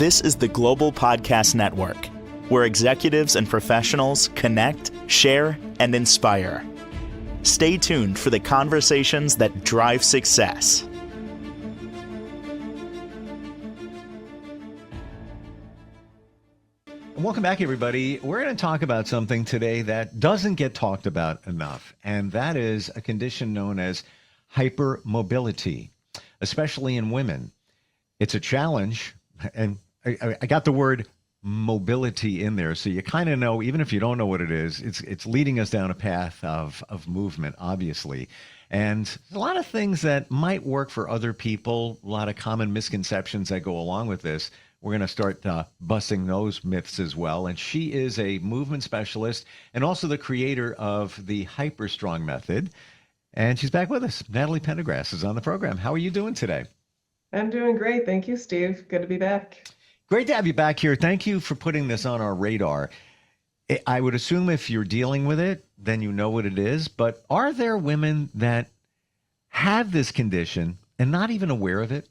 This is the Global Podcast Network, where executives and professionals connect, share, and inspire. Stay tuned for the conversations that drive success. Welcome back, everybody. We're going to talk about something today that doesn't get talked about enough, and that is a condition known as hypermobility, especially in women. It's a challenge, and I got the word mobility in there, so you kind of know, even if you don't know what it is, it's leading us down a path of movement, obviously. And a lot of things that might work for other people, a lot of common misconceptions that go along with this. We're going to start busting those myths as well. And she is a movement specialist and also the creator of the Hyperstrong method. And she's back with us. Natalie Pendergrass is on the program. How are you doing today? I'm doing great. Thank you, Steve. Good to be back. Great to have you back here. Thank you for putting this on our radar. I would assume if you're dealing with it, then you know what it is. But are there women that have this condition and not even aware of it?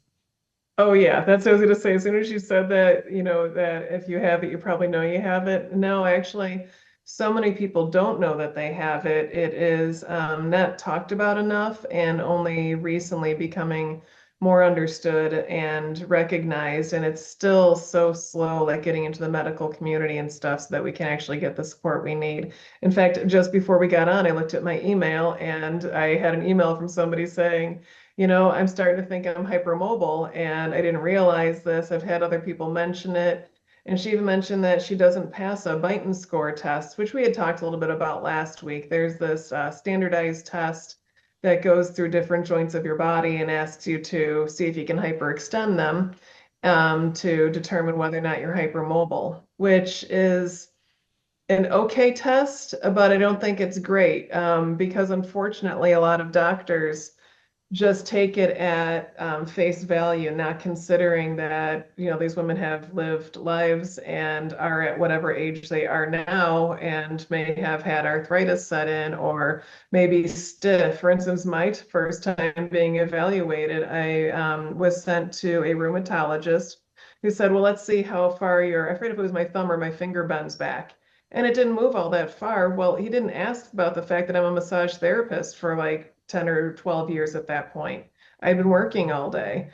Oh, yeah. That's what I was going to say. As soon as you said that, that if you have it, you probably know you have it. No, actually, so many people don't know that they have it. It is not talked about enough and only recently becoming more understood and recognized. And it's still so slow, like getting into the medical community and stuff so that we can actually get the support we need. In fact, just before we got on, I looked at my email and I had an email from somebody saying, I'm starting to think I'm hypermobile, and I didn't realize this. I've had other people mention it. And she even mentioned that she doesn't pass a Beighton score test, which we had talked a little bit about last week. There's this standardized test that goes through different joints of your body and asks you to see if you can hyperextend them to determine whether or not you're hypermobile, which is an okay test, but I don't think it's great because unfortunately a lot of doctors just take it at face value, not considering that, these women have lived lives and are at whatever age they are now and may have had arthritis set in or maybe stiff. For instance, my first time being evaluated, I was sent to a rheumatologist who said, well, let's see how far I forget if it was my thumb or my finger bends back. And it didn't move all that far. Well, he didn't ask about the fact that I'm a massage therapist for like 10 or 12 years at that point. I've been working all day.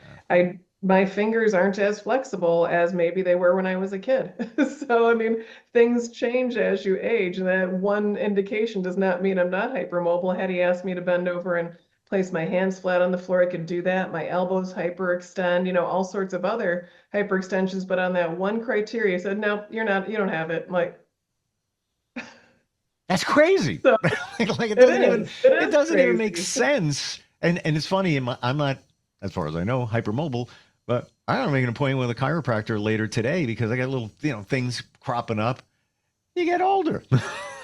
My fingers aren't as flexible as maybe they were when I was a kid. So, things change as you age. And that one indication does not mean I'm not hypermobile. Had he asked me to bend over and place my hands flat on the floor, I could do that. My elbows hyperextend, all sorts of other hyperextensions. But on that one criteria, he said, no, you don't have it. I'm like, that's crazy. So, it doesn't even make sense. And it's funny, I'm not, as far as I know, hypermobile, but I don't make an appointment with a chiropractor later today because I got little, things cropping up. You get older.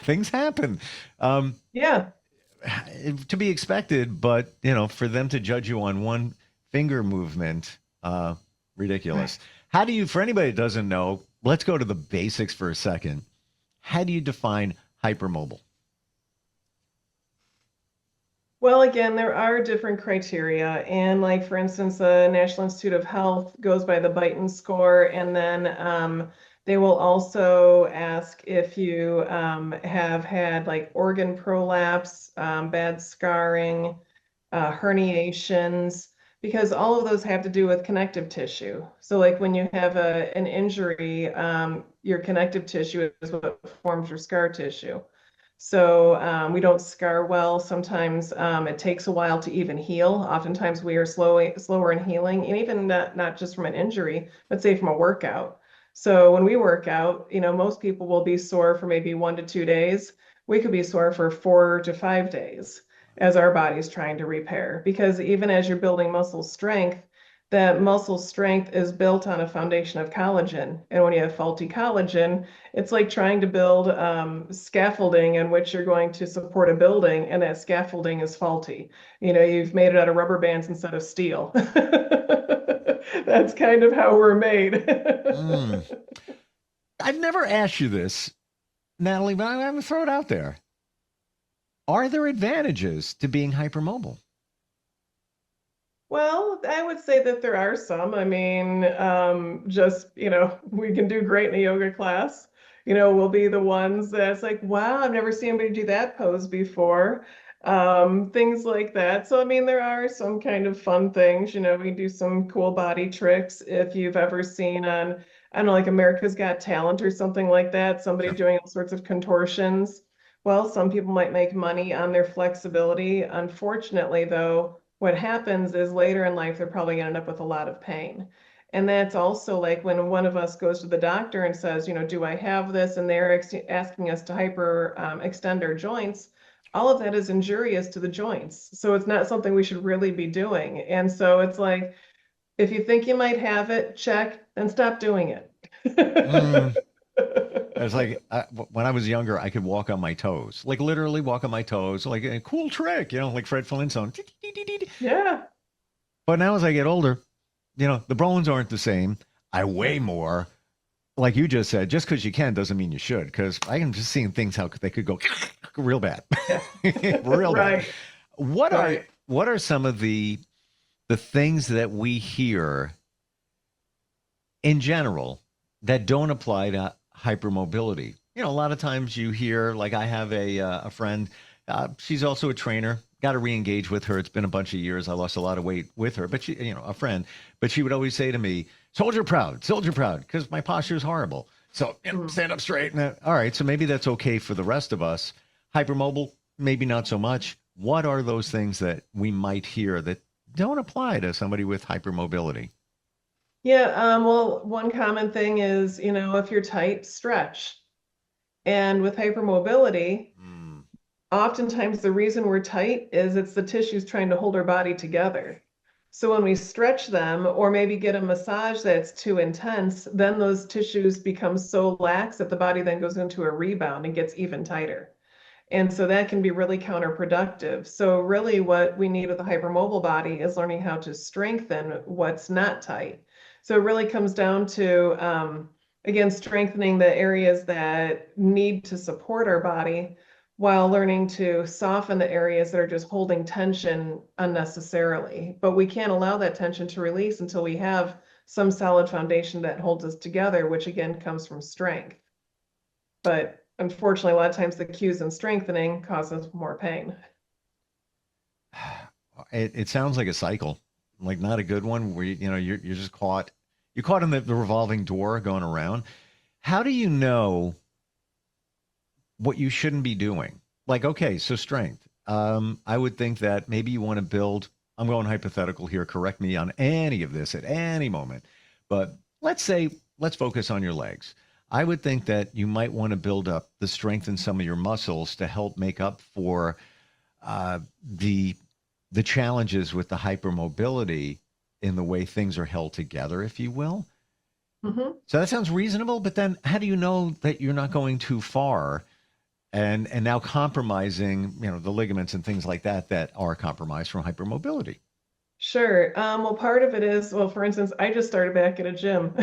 Things happen. Yeah. To be expected, but, for them to judge you on one finger movement, ridiculous. How do you, for anybody that doesn't know, let's go to the basics for a second. How do you define hypermobile? Well, again, there are different criteria. And like, for instance, the National Institute of Health goes by the Beighton score. And then they will also ask if you have had like organ prolapse, bad scarring, herniations, because all of those have to do with connective tissue. So like when you have an injury, your connective tissue is what forms your scar tissue. So we don't scar well. Sometimes it takes a while to even heal. Oftentimes we are slower in healing, and even not just from an injury, but say from a workout. So when we work out, most people will be sore for maybe 1 to 2 days. We could be sore for 4 to 5 days as our body's trying to repair. Because even as you're building muscle strength, that muscle strength is built on a foundation of collagen. And when you have faulty collagen, it's like trying to build scaffolding in which you're going to support a building, and that scaffolding is faulty. You've made it out of rubber bands instead of steel. That's kind of how we're made. I've never asked you this, Natalie, but I'm going to throw it out there. Are there advantages to being hypermobile? Well, I would say that there are some. I mean, just, we can do great in a yoga class. We'll be the ones that's like, wow, I've never seen anybody do that pose before. Things like that. So, I mean, there are some kind of fun things. We can do some cool body tricks. If you've ever seen on, I don't know, like America's Got Talent or something like that, somebody Sure. doing all sorts of contortions. Well, some people might make money on their flexibility. Unfortunately, though, what happens is later in life, they're probably going to end up with a lot of pain. And that's also like when one of us goes to the doctor and says, do I have this? And they're asking us to hyper extend our joints. All of that is injurious to the joints. So it's not something we should really be doing. And so it's like, if you think you might have it, check and stop doing Mm. it. It's like when I was younger, I could walk on my toes, like literally walk on my toes, like a cool trick, like Fred Flintstone. Yeah. But now as I get older, the bones aren't the same. I weigh more. Like you just said, just because you can doesn't mean you should. Because I am just seeing things how they could go real bad, real bad. Right. What are Right. what are some of the things that we hear in general that don't apply to hypermobility? A lot of times you hear, like I have a friend, she's also a trainer. Got to re-engage with her. It's been a bunch of years. I lost a lot of weight with her, but she, a friend. But she would always say to me, soldier proud, because my posture is horrible. So Mhm. stand up straight. All right, so maybe that's okay for the rest of us. Hypermobile, maybe not so much. What are those things that we might hear that don't apply to somebody with hypermobility? Yeah, well, one common thing is, if you're tight, stretch. And with hypermobility, Mm, oftentimes the reason we're tight is it's the tissues trying to hold our body together. So when we stretch them or maybe get a massage that's too intense, then those tissues become so lax that the body then goes into a rebound and gets even tighter. And so that can be really counterproductive. So really what we need with a hypermobile body is learning how to strengthen what's not tight. So it really comes down to, again, strengthening the areas that need to support our body while learning to soften the areas that are just holding tension unnecessarily. But we can't allow that tension to release until we have some solid foundation that holds us together, which again comes from strength. But unfortunately, a lot of times the cues in strengthening causes more pain. it sounds like a cycle, like not a good one where you're just caught. You're caught in the revolving door going around. How do you know what you shouldn't be doing? Like, okay, so strength. I would think that maybe you want to build. I'm going hypothetical here. Correct me on any of this at any moment. But let's focus on your legs. I would think that you might want to build up the strength in some of your muscles to help make up for the challenges with the hypermobility in the way things are held together, if you will. Hmm. So that sounds reasonable, but then how do you know that you're not going too far and now compromising, the ligaments and things like that that are compromised from hypermobility? Sure. Well, part of it is, well, for instance, I just started back at a gym.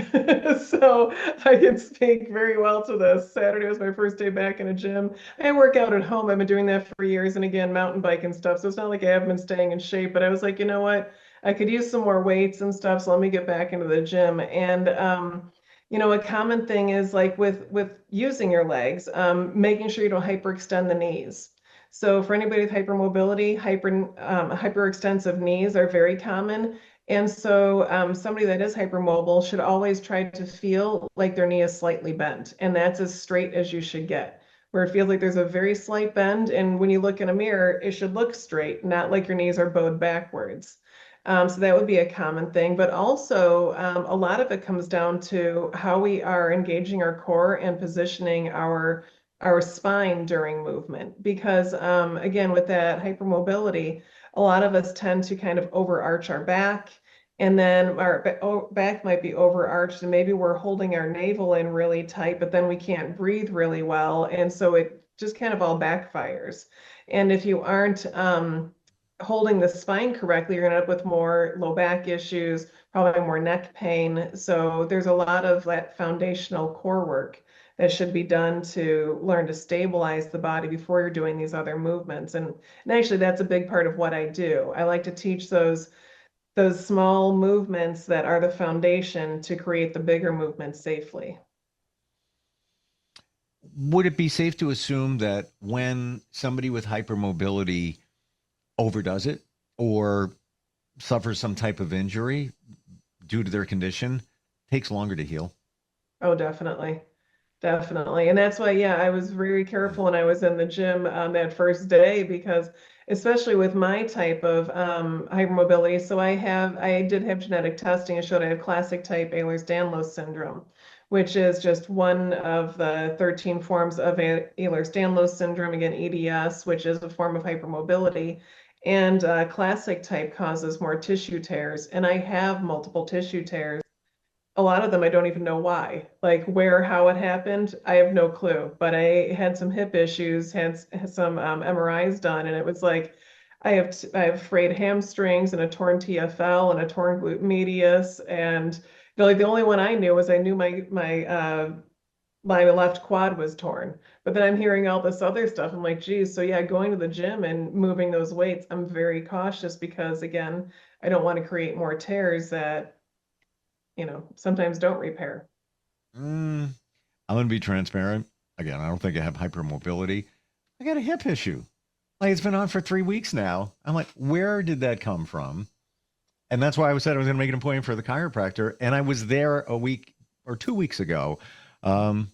So I can speak very well to this. Saturday was my first day back in a gym. I work out at home. I've been doing that for years and again, mountain bike and stuff. So it's not like I haven't been staying in shape, but I was like, you know what? I could use some more weights and stuff. So let me get back into the gym. And a common thing is like with using your legs, making sure you don't hyperextend the knees. So for anybody with hypermobility, hyperextensive knees are very common. And so somebody that is hypermobile should always try to feel like their knee is slightly bent. And that's as straight as you should get, where it feels like there's a very slight bend. And when you look in a mirror, it should look straight, not like your knees are bowed backwards. So that would be a common thing. But also, a lot of it comes down to how we are engaging our core and positioning our spine during movement. Because again, with that hypermobility, a lot of us tend to kind of overarch our back, and then our back might be overarched, and maybe we're holding our navel in really tight, but then we can't breathe really well, and so it just kind of all backfires. And if you aren't holding the spine correctly, you're going to end up with more low back issues, probably more neck pain. So there's a lot of that foundational core work that should be done to learn to stabilize the body before you're doing these other movements. And actually, that's a big part of what I do. I like to teach those small movements that are the foundation to create the bigger movements safely. Would it be safe to assume that when somebody with hypermobility overdoes it or suffers some type of injury due to their condition, takes longer to heal? Oh, definitely. Definitely. And that's why, yeah, I was very careful when I was in the gym that first day because especially with my type of hypermobility, so I did have genetic testing and showed I have classic type Ehlers-Danlos syndrome, which is just one of the 13 forms of Ehlers-Danlos syndrome, again, EDS, which is a form of hypermobility. And classic type causes more tissue tears, and I have multiple tissue tears. A lot of them I don't even know why. Like where, how it happened, I have no clue. But I had some hip issues, had some MRIs done, and it was like I have frayed hamstrings and a torn TFL and a torn glute medius, and like the only one I knew was I knew my left quad was torn. But then I'm hearing all this other stuff. I'm like, geez, so yeah, going to the gym and moving those weights, I'm very cautious because again, I don't want to create more tears that sometimes don't repair. Mm, I'm going to be transparent. Again, I don't think I have hypermobility. I got a hip issue. Like it's been on for 3 weeks now. I'm like, where did that come from? And that's why I said I was going to make an appointment for the chiropractor. And I was there a week or 2 weeks ago. Um,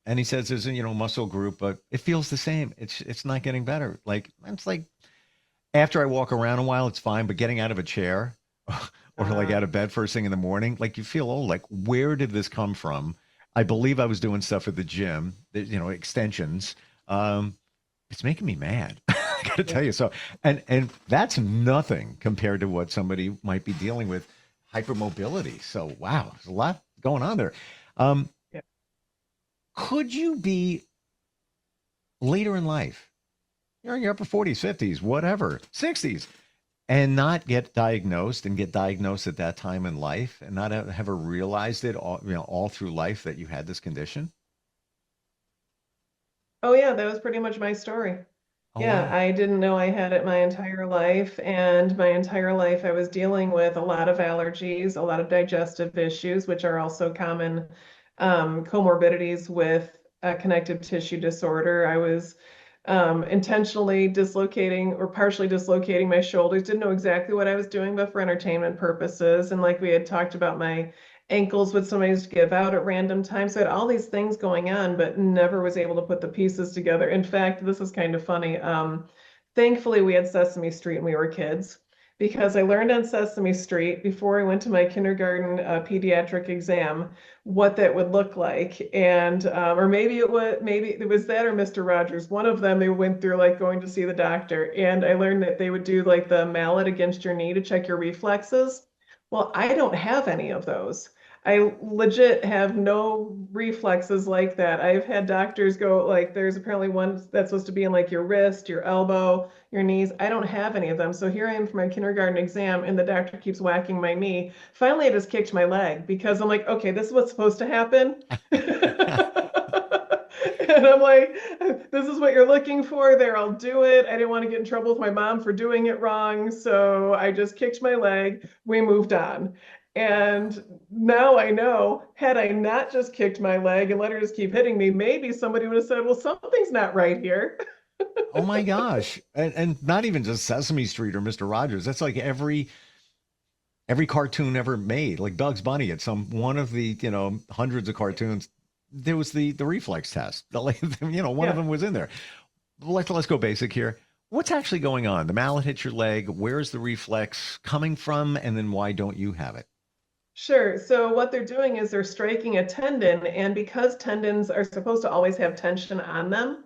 and he says there's a muscle group, but it feels the same. It's not getting better. Like it's like after I walk around a while, it's fine. But getting out of a chair or like Uh, out of bed first thing in the morning, like you feel old. Like where did this come from? I believe I was doing stuff at the gym, extensions. Um, it's making me mad. I got to yeah, tell you. So, and that's nothing compared to what somebody might be dealing with hypermobility. So, wow, there's a lot going on there. Um, yeah. could you be later in life, you're in your upper 40s, 50s, whatever, 60s, and not get diagnosed at that time in life and not have ever realized it all through life that you had this condition? Oh yeah, that was pretty much my story. Oh, Yeah, wow. I didn't know I had it my entire life, and my entire life I was dealing with a lot of allergies, a lot of digestive issues, which are also common comorbidities with connective tissue disorder. I was intentionally dislocating or partially dislocating my shoulders. Didn't know exactly what I was doing, but for entertainment purposes. And like we had talked about, my ankles would sometimes give out at random times. So I had all these things going on, but never was able to put the pieces together. In fact, this is kind of funny. Thankfully, we had Sesame Street when we were kids because I learned on Sesame Street before I went to my kindergarten pediatric exam what that would look like. And or maybe it was that or Mr. Rogers. One of them they went through like going to see the doctor. And I learned that they would do like the mallet against your knee to check your reflexes. Well, I don't have any of those. I legit have no reflexes like that. I've had doctors go like there's apparently one that's supposed to be in like your wrist, your elbow, your knees. I don't have any of them. So here I am for my kindergarten exam and the doctor keeps whacking my knee. Finally, I just kicked my leg because I'm like, okay, this is what's supposed to happen. And I'm like, this is what you're looking for. There, I'll do it. I didn't want to get in trouble with my mom for doing it wrong. So I just kicked my leg. We moved on. And now I know, had I not just kicked my leg and let her just keep hitting me, maybe somebody would have said, well, something's not right here. Oh my gosh. And not even just Sesame Street or Mr. Rogers. That's like every cartoon ever made, like Bugs Bunny at some one of the, hundreds of cartoons. There was the reflex test. One of Yeah. them was in there. Let's go basic here. What's actually going on? The mallet hits your leg. Where's the reflex coming from? And then why don't you have it? Sure. So what they're doing is they're striking a tendon, and because tendons are supposed to always have tension on them,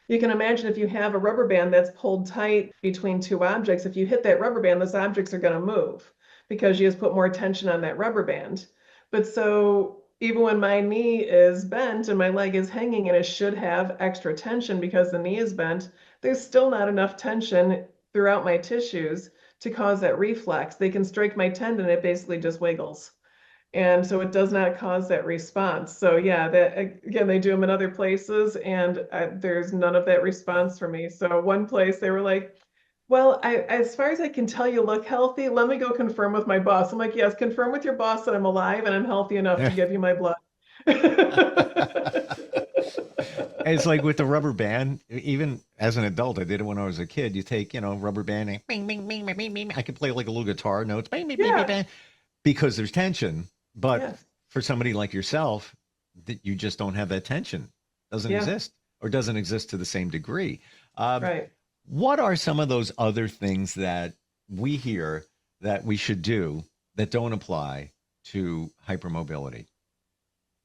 you can imagine if you have a rubber band that's pulled tight between two objects, if you hit that rubber band, those objects are going to move because you just put more tension on that rubber band. But so even when my knee is bent and my leg is hanging and it should have extra tension because the knee is bent, there's still not enough tension throughout my tissues to cause that reflex. They can strike my tendon, it basically just wiggles. And so it does not cause that response. So yeah, that again, they do them in other places, and there's none of that response for me. So one place they were like, Well, as far as I can tell, you look healthy. Let me go confirm with my boss. I'm like, yes, confirm with your boss that I'm alive and I'm healthy enough to give you my blood. It's like with the rubber band, even as an adult, I did it when I was a kid. You take, rubber band and bing, bing, bing, bing, bing, bing. I could play like a little guitar notes, bing, bing, bing, bing, Yeah, bing, because there's tension. But yes, for somebody like yourself, that you just don't have that tension. Doesn't yeah, exist or doesn't exist to the same degree. Um, right. what are some of those other things that we hear that we should do that don't apply to hypermobility?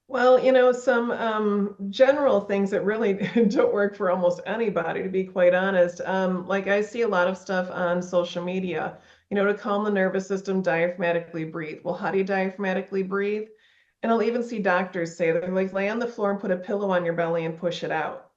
Well, some general things that really don't work for almost anybody, to be quite honest. Like I see a lot of stuff on social media, to calm the nervous system, diaphragmatically breathe. Well, how do you diaphragmatically breathe? And I'll even see doctors say they're like, lay on the floor and put a pillow on your belly and push it out.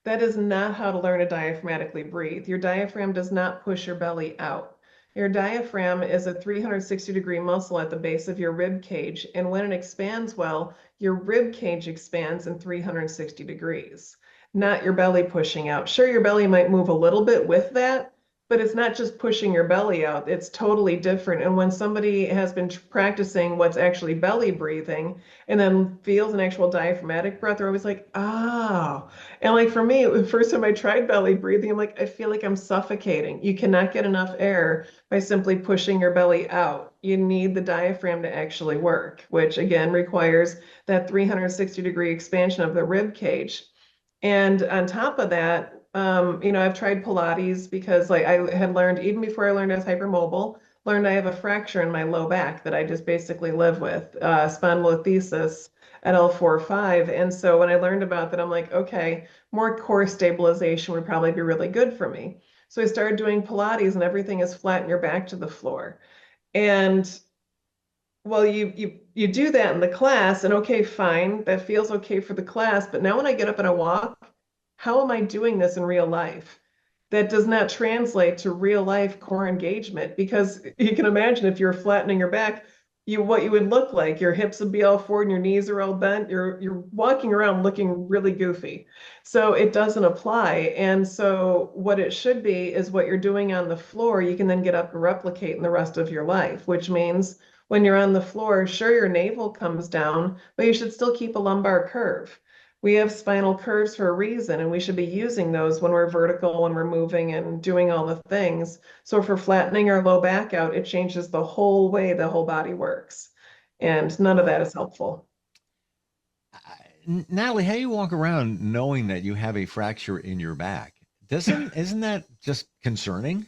That is not how to learn to diaphragmatically breathe. Your diaphragm does not push your belly out. Your diaphragm is a 360-degree muscle at the base of your rib cage, and when it expands well, your rib cage expands in 360 degrees, not your belly pushing out. Sure, your belly might move a little bit with that, but it's not just pushing your belly out. It's totally different. And when somebody has been practicing what's actually belly breathing and then feels an actual diaphragmatic breath, they're always like, oh. And like for me, the first time I tried belly breathing, I'm like, I feel like I'm suffocating. You cannot get enough air by simply pushing your belly out. You need the diaphragm to actually work, which again requires that 360-degree expansion of the rib cage. And on top of that, I've tried Pilates because like I had learned even before I learned I was hypermobile, learned I have a fracture in my low back that I just basically live with, spondylolisthesis at L4-5. And so when I learned about that, I'm like, okay, more core stabilization would probably be really good for me. So I started doing Pilates and everything is flat in your back to the floor. And well, you do that in the class, and okay, fine, that feels okay for the class. But now when I get up and I walk, how am I doing this in real life? That does not translate to real life core engagement because you can imagine if you're flattening your back, what you would look like. Your hips would be all forward and your knees are all bent. You're walking around looking really goofy. So it doesn't apply. And so what it should be is what you're doing on the floor, you can then get up and replicate in the rest of your life, which means when you're on the floor, sure, your navel comes down, but you should still keep a lumbar curve. We have spinal curves for a reason, and we should be using those when we're vertical, when we're moving and doing all the things. So if we're flattening our low back out, it changes the whole way the whole body works. And none of that is helpful. Natalie, how do you walk around knowing that you have a fracture in your back? Doesn't isn't that just concerning?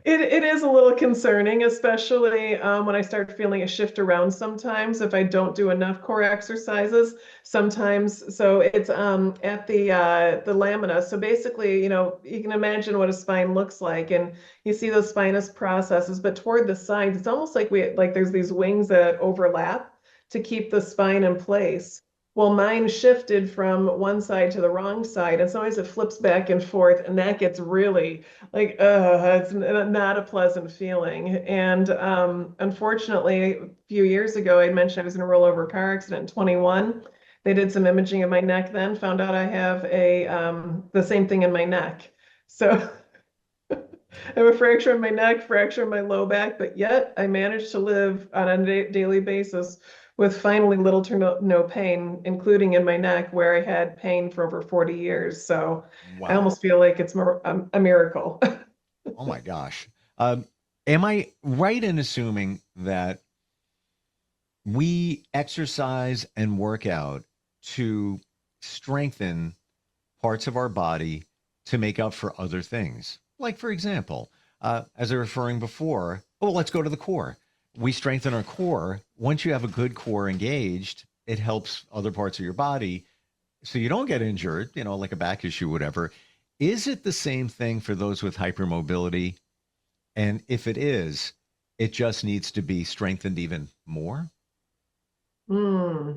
It is a little concerning, especially when I start feeling a shift around sometimes if I don't do enough core exercises. Sometimes, so it's at the lamina. So basically, you can imagine what a spine looks like, and you see those spinous processes, but toward the sides, it's almost like there's these wings that overlap to keep the spine in place. Well, mine shifted from one side to the wrong side, and sometimes it flips back and forth, and that gets really like it's not a pleasant feeling. And unfortunately, a few years ago I mentioned I was in a rollover car accident in 21. They did some imaging of my neck, then found out I have a the same thing in my neck. So I have a fracture in my neck, fracture in my low back, but yet I managed to live on a daily basis with finally little to no pain, including in my neck where I had pain for over 40 years. So I Wow. almost feel like it's a miracle. Oh my gosh. Um, am I right in assuming that we exercise and work out to strengthen parts of our body to make up for other things? Like, for example, as I was referring before, oh, let's go to the core. We strengthen our core. Once you have a good core engaged, it helps other parts of your body so you don't get injured, like a back issue, whatever. Is it the same thing for those with hypermobility? And if it is, it just needs to be strengthened even more? Hmm.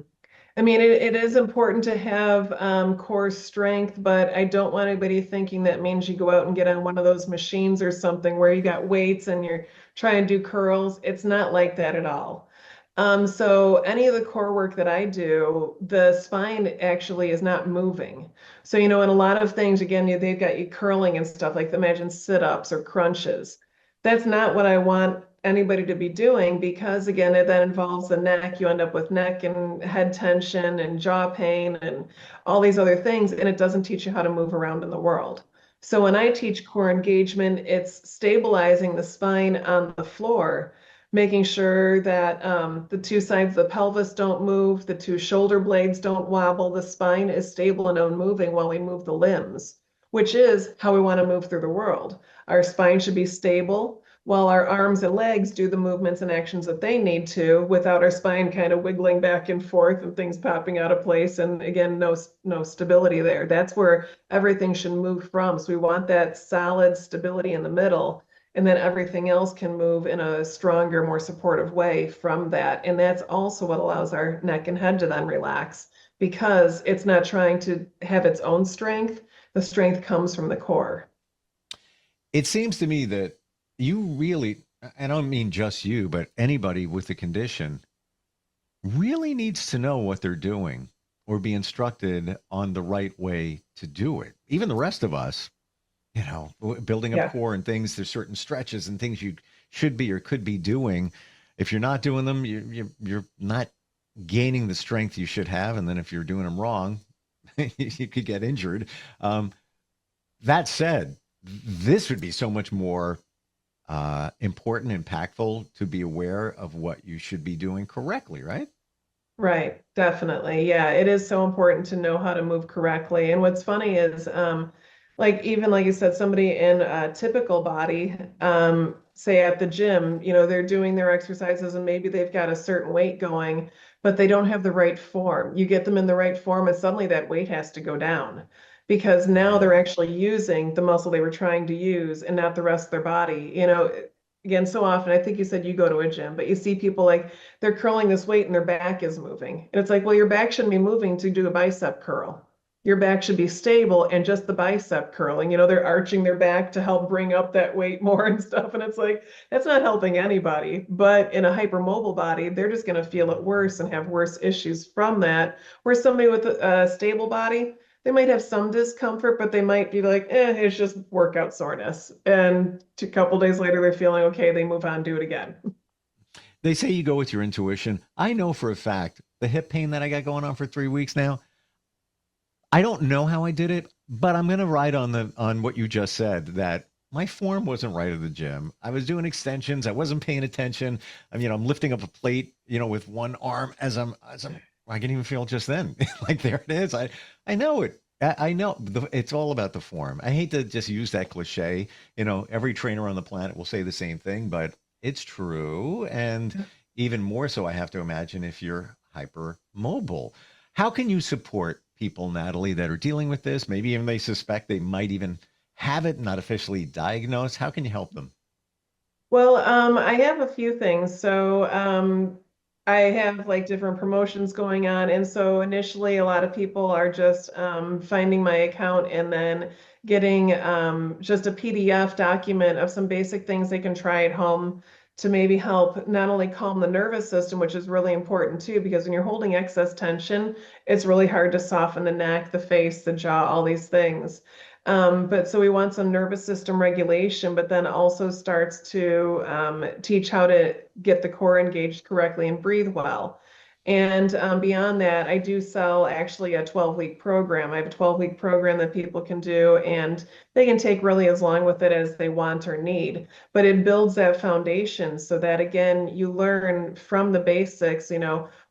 I mean, it is important to have core strength, but I don't want anybody thinking that means you go out and get on one of those machines or something where you got weights and you're trying to do curls. It's not like that at all. So any of the core work that I do, the spine actually is not moving. So, in a lot of things, again, they've got you curling and stuff like imagine sit-ups or crunches. That's not what I want anybody to be doing because, again, it then involves the neck. You end up with neck and head tension and jaw pain and all these other things, and it doesn't teach you how to move around in the world. So when I teach core engagement, it's stabilizing the spine on the floor, making sure that the two sides of the pelvis don't move, the two shoulder blades don't wobble, the spine is stable and unmoving while we move the limbs, which is how we want to move through the world. Our spine should be stable while our arms and legs do the movements and actions that they need to without our spine kind of wiggling back and forth and things popping out of place. And again, no stability there. That's where everything should move from. So we want that solid stability in the middle, and then everything else can move in a stronger, more supportive way from that. And that's also what allows our neck and head to then relax because it's not trying to have its own strength. The strength comes from the core. It seems to me that you really, I don't mean just you, but anybody with the condition really needs to know what they're doing or be instructed on the right way to do it. Even the rest of us, building up Yeah. core and things, there's certain stretches and things you should be or could be doing. If you're not doing them, you're not gaining the strength you should have. And then if you're doing them wrong, you could get injured. That said, this would be so much more important, impactful to be aware of what you should be doing correctly, right? Right, definitely. Yeah, it is so important to know how to move correctly. And what's funny is, like even like you said, somebody in a typical body, say at the gym, they're doing their exercises and maybe they've got a certain weight going, but they don't have the right form. You get them in the right form, and suddenly that weight has to go down because now they're Mm. actually using the muscle they were trying to use and not the rest of their body. Again, so often, I think you said you go to a gym, but you see people like they're curling this weight and their back is moving. And it's like, well, your back shouldn't be moving to do a bicep curl. Your back should be stable and just the bicep curling. They're arching their back to help bring up that weight more and stuff. And it's like, that's not helping anybody. But in a hypermobile body, they're just going to feel it worse and have worse issues from that. Where somebody with a stable body, they might have some discomfort, but they might be like, it's just workout soreness. And a couple days later, they're feeling okay. They move on, do it again. They say you go with your intuition. I know for a fact the hip pain that I got going on for 3 weeks now, I don't know how I did it, but I'm going to ride on what you just said, that my form wasn't right at the gym. I was doing extensions. I wasn't paying attention. I'm lifting up a plate, with one arm I can even feel just then, like there it is. I know it. I know it's all about the form. I hate to just use that cliche. Every trainer on the planet will say the same thing, but it's true. And even more so, I have to imagine if you're hypermobile. How can you support people, Natalie, that are dealing with this? Maybe even they suspect they might even have it, not officially diagnosed. How can you help them? Well, I have a few things. So, I have like different promotions going on. And so initially, a lot of people are just finding my account and then getting just a PDF document of some basic things they can try at home to maybe help not only calm the nervous system, which is really important too, because when you're holding excess tension, it's really hard to soften the neck, the face, the jaw, all these things. But so we want some nervous system regulation, but then also starts to teach how to get the core engaged correctly and breathe well. And beyond that, I do sell actually a 12-week program. I have a 12-week program that people can do, and they can take really as long with it as they want or need. But it builds that foundation so that, again, you learn from the basics,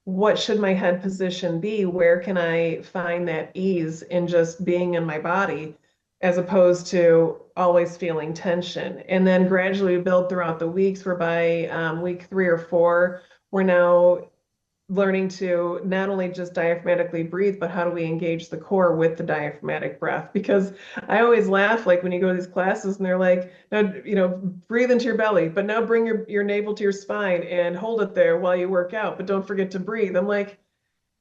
what should my head position be? Where can I find that ease in just being in my body, as opposed to always feeling tension. And then gradually build throughout the weeks, where by week 3 or 4, we're now learning to not only just diaphragmatically breathe, but how do we engage the core with the diaphragmatic breath? Because I always laugh, like when you go to these classes and they're like, no, breathe into your belly, but now bring your navel to your spine and hold it there while you work out, but don't forget to breathe. I'm like,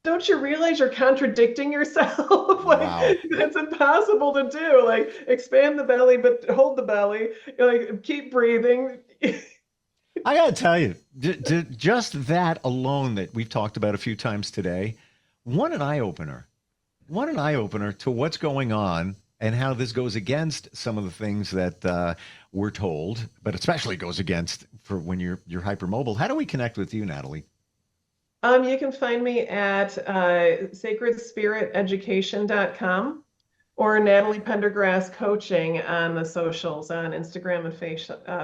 don't you realize you're contradicting yourself? Like Wow. it's impossible to do. Like expand the belly, but hold the belly. Like keep breathing. I got to tell you, just that alone that we've talked about a few times today, what an eye opener. What an eye opener to what's going on and how this goes against some of the things that we're told, but especially goes against for when you're hypermobile. How do we connect with you, Natalie? You can find me at sacredspiriteducation.com or Natalie Pendergrass Coaching on the socials on Instagram and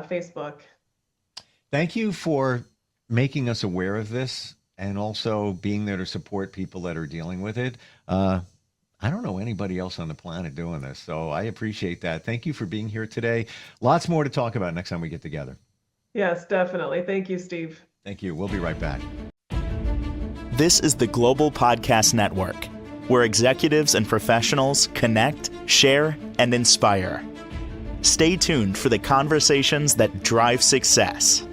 Facebook. Thank you for making us aware of this and also being there to support people that are dealing with it. I don't know anybody else on the planet doing this, so I appreciate that. Thank you for being here today. Lots more to talk about next time we get together. Yes, definitely. Thank you, Steve. Thank you. We'll be right back. This is the Global Podcast Network, where executives and professionals connect, share, and inspire. Stay tuned for the conversations that drive success.